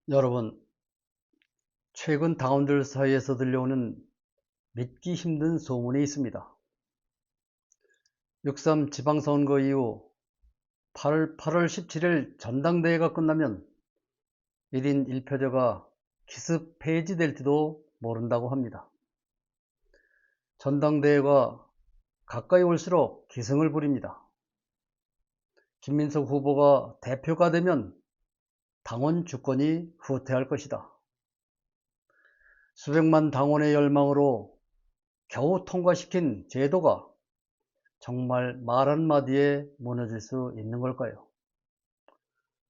여러분, 최근 당원들 사이에서 들려오는 믿기 힘든 소문이 있습니다. 6.3 지방선거 이후 8월 17일 전당대회가 끝나면 1인 1표제가 기습 폐지될지도 모른다고 합니다. 전당대회가 가까이 올수록 기승을 부립니다. 김민석 후보가 대표가 되면 당원 주권이 후퇴할 것이다. 수백만 당원의 열망으로 겨우 통과시킨 제도가 정말 말 한마디에 무너질 수 있는 걸까요?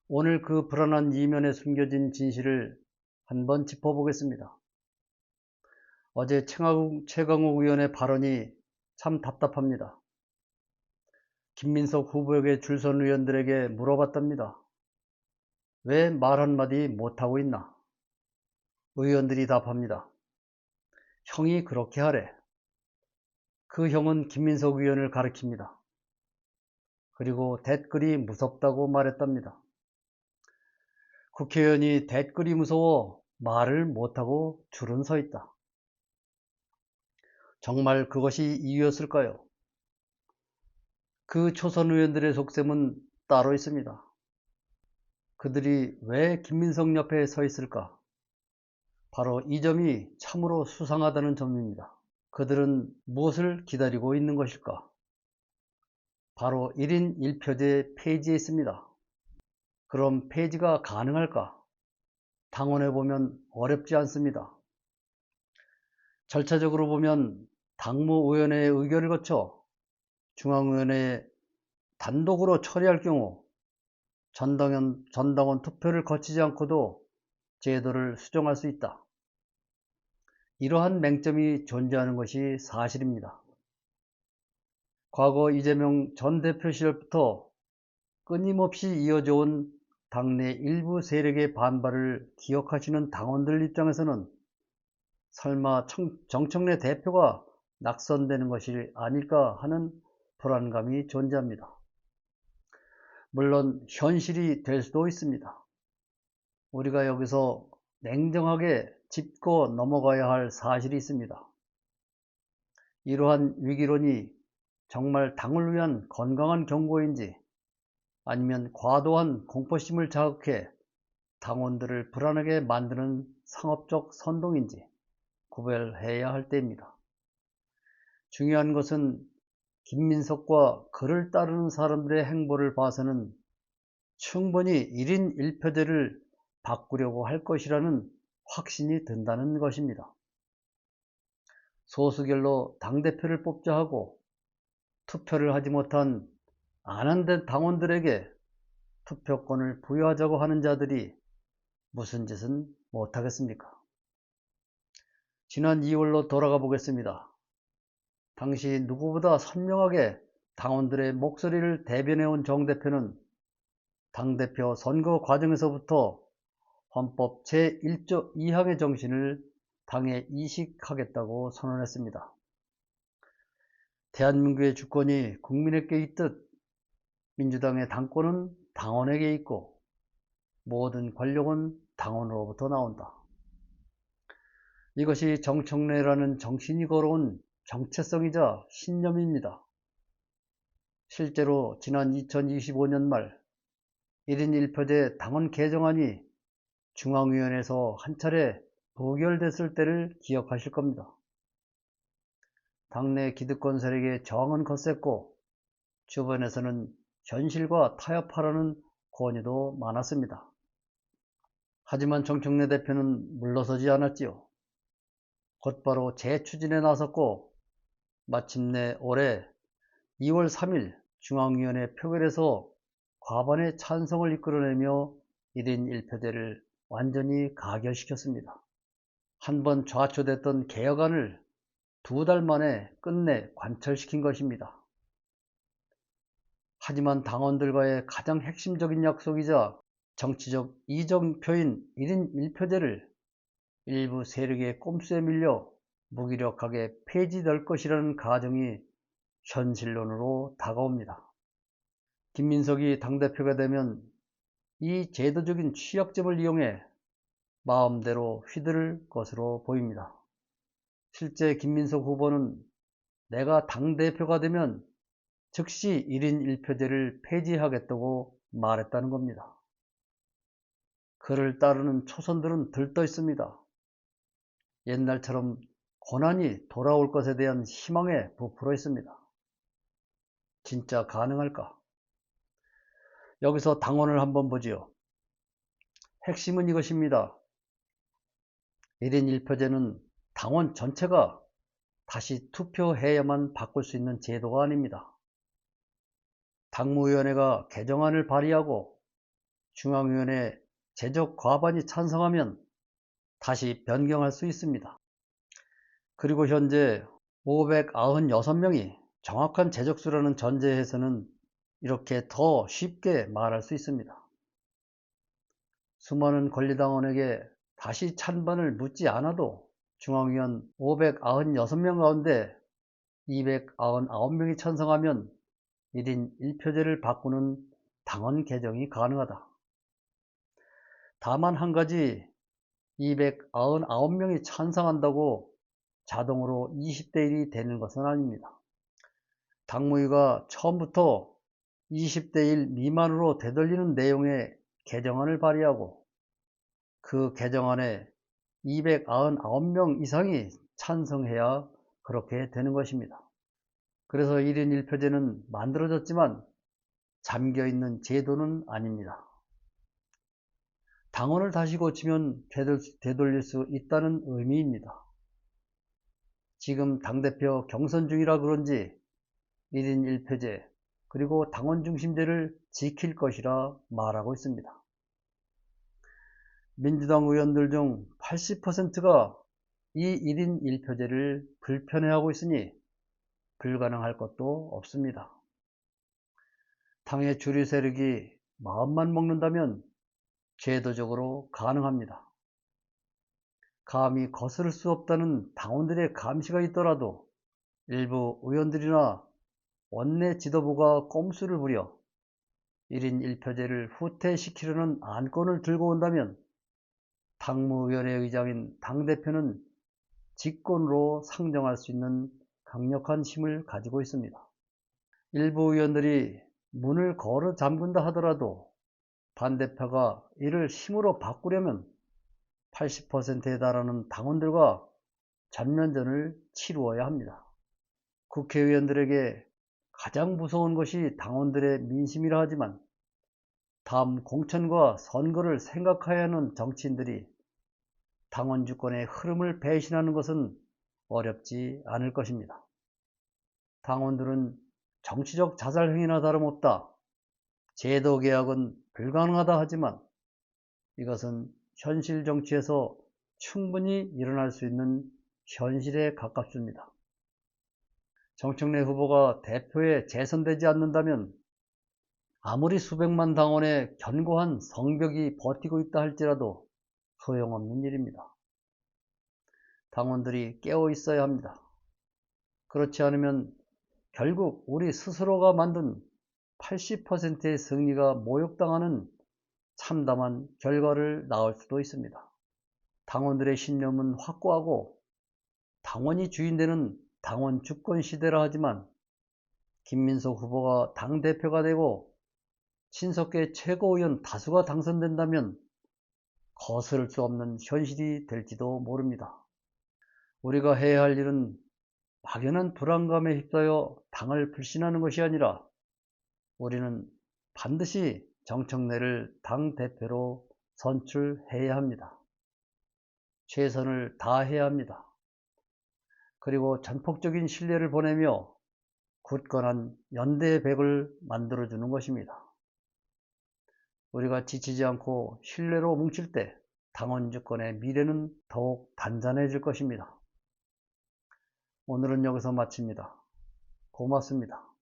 오늘 그 불안한 이면에 숨겨진 진실을 한번 짚어보겠습니다. 어제 최강욱 의원의 발언이 참 답답합니다. 김민석 후보에게 줄선 의원들에게 물어봤답니다. 왜 말 한마디 못하고 있나? 의원들이 답합니다. 형이 그렇게 하래. 그 형은 김민석 의원을 가리킵니다. 그리고 댓글이 무섭다고 말했답니다. 국회의원이 댓글이 무서워 말을 못하고 줄은 서 있다. 정말 그것이 이유였을까요? 그 초선 의원들의 속셈은 따로 있습니다. 그들이 왜 김민석 옆에 서 있을까? 바로 이 점이 참으로 수상하다는 점입니다. 그들은 무엇을 기다리고 있는 것일까? 바로 1인 1표제 폐지에 있습니다. 그럼 폐지가 가능할까? 당원해보면 어렵지 않습니다. 절차적으로 보면 당무위원회의 의결을 거쳐 중앙위원회에 단독으로 처리할 경우 전당원 투표를 거치지 않고도 제도를 수정할 수 있다. 이러한 맹점이 존재하는 것이 사실입니다. 과거 이재명 전 대표 시절부터 끊임없이 이어져 온 당내 일부 세력의 반발을 기억하시는 당원들 입장에서는 설마 정청래 대표가 낙선되는 것이 아닐까 하는 불안감이 존재합니다. 물론 현실이 될 수도 있습니다. 우리가 여기서 냉정하게 짚고 넘어가야 할 사실이 있습니다. 이러한 위기론이 정말 당을 위한 건강한 경고인지 아니면 과도한 공포심을 자극해 당원들을 불안하게 만드는 상업적 선동인지 구별해야 할 때입니다. 중요한 것은 김민석과 그를 따르는 사람들의 행보를 봐서는 충분히 1인 1표제를 바꾸려고 할 것이라는 확신이 든다는 것입니다. 소수결로 당대표를 뽑자 하고 투표를 하지 못한 안한된 당원들에게 투표권을 부여하자고 하는 자들이 무슨 짓은 못하겠습니까? 지난 2월로 돌아가 보겠습니다. 당시 누구보다 선명하게 당원들의 목소리를 대변해온 정 대표는 당대표 선거 과정에서부터 헌법 제1조 2항의 정신을 당에 이식하겠다고 선언했습니다. 대한민국의 주권이 국민에게 있듯 민주당의 당권은 당원에게 있고 모든 권력은 당원으로부터 나온다. 이것이 정청래라는 정신이 걸어온 정체성이자 신념입니다. 실제로 지난 2025년 말 1인 1표제 당원 개정안이 중앙위원회에서 한 차례 부결됐을 때를 기억하실 겁니다. 당내 기득권 세력의 저항은 거셌고 주변에서는 현실과 타협하라는 권유도 많았습니다. 하지만 정청래 대표는 물러서지 않았지요. 곧바로 재추진에 나섰고 마침내 올해 2월 3일 중앙위원회 표결에서 과반의 찬성을 이끌어내며 1인 1표제를 완전히 가결시켰습니다. 한번 좌초됐던 개혁안을 2달 만에 끝내 관철시킨 것입니다. 하지만 당원들과의 가장 핵심적인 약속이자 정치적 이정표인 1인 1표제를 일부 세력의 꼼수에 밀려 무기력하게 폐지될 것이라는 가정이 현실론으로 다가옵니다. 김민석이 당대표가 되면 이 제도적인 취약점을 이용해 마음대로 휘두를 것으로 보입니다. 실제 김민석 후보는 내가 당대표가 되면 즉시 1인 1표제를 폐지하겠다고 말했다는 겁니다. 그를 따르는 초선들은 들떠 있습니다. 옛날처럼 고난이 돌아올 것에 대한 희망에 부풀어 있습니다. 진짜 가능할까? 여기서 당원을 한번 보지요. 핵심은 이것입니다. 1인 1표제는 당원 전체가 다시 투표해야만 바꿀 수 있는 제도가 아닙니다. 당무위원회가 개정안을 발의하고 중앙위원회 제적 과반이 찬성하면 다시 변경할 수 있습니다. 그리고 현재 596명이 정확한 제적수라는 전제에서는 이렇게 더 쉽게 말할 수 있습니다. 수많은 권리당원에게 다시 찬반을 묻지 않아도 중앙위원 596명 가운데 299명이 찬성하면 1인 1표제를 바꾸는 당원 개정이 가능하다. 다만 한 가지, 299명이 찬성한다고 자동으로 20대 1이 되는 것은 아닙니다. 당무위가 처음부터 20대 1 미만으로 되돌리는 내용의 개정안을 발의하고 그 개정안에 299명 이상이 찬성해야 그렇게 되는 것입니다. 그래서 1인 1표제는 만들어졌지만 잠겨있는 제도는 아닙니다. 당원을 다시 고치면 되돌릴 수 있다는 의미입니다. 지금 당대표 경선 중이라 그런지 1인 1표제 그리고 당원 중심제를 지킬 것이라 말하고 있습니다. 민주당 의원들 중 80%가 이 1인 1표제를 불편해하고 있으니 불가능할 것도 없습니다. 당의 주류 세력이 마음만 먹는다면 제도적으로 가능합니다. 감히 거스를 수 없다는 당원들의 감시가 있더라도 일부 의원들이나 원내 지도부가 꼼수를 부려 1인 1표제를 후퇴시키려는 안건을 들고 온다면 당무위원회 의장인 당대표는 직권으로 상정할 수 있는 강력한 힘을 가지고 있습니다. 일부 의원들이 문을 걸어 잠근다 하더라도 반대표가 이를 힘으로 바꾸려면 80%에 달하는 당원들과 전면전을 치루어야 합니다. 국회의원들에게 가장 무서운 것이 당원들의 민심이라 하지만 다음 공천과 선거를 생각해야 하는 정치인들이 당원 주권의 흐름을 배신하는 것은 어렵지 않을 것입니다. 당원들은 정치적 자살행위나 다름없다. 제도 개혁은 불가능하다 하지만 이것은 현실 정치에서 충분히 일어날 수 있는 현실에 가깝습니다. 정청래 후보가 대표에 재선되지 않는다면 아무리 수백만 당원의 견고한 성벽이 버티고 있다 할지라도 소용없는 일입니다. 당원들이 깨어 있어야 합니다. 그렇지 않으면 결국 우리 스스로가 만든 80%의 승리가 모욕당하는 참담한 결과를 낳을 수도 있습니다. 당원들의 신념은 확고하고 당원이 주인되는 당원 주권 시대라 하지만 김민석 후보가 당대표가 되고 친석계 최고위원 다수가 당선된다면 거스를 수 없는 현실이 될지도 모릅니다. 우리가 해야 할 일은 막연한 불안감에 휩싸여 당을 불신하는 것이 아니라 우리는 반드시 정청래를 당대표로 선출해야 합니다. 최선을 다해야 합니다. 그리고 전폭적인 신뢰를 보내며 굳건한 연대의 벽을 만들어주는 것입니다. 우리가 지치지 않고 신뢰로 뭉칠 때 당원 주권의 미래는 더욱 단단해질 것입니다. 오늘은 여기서 마칩니다. 고맙습니다.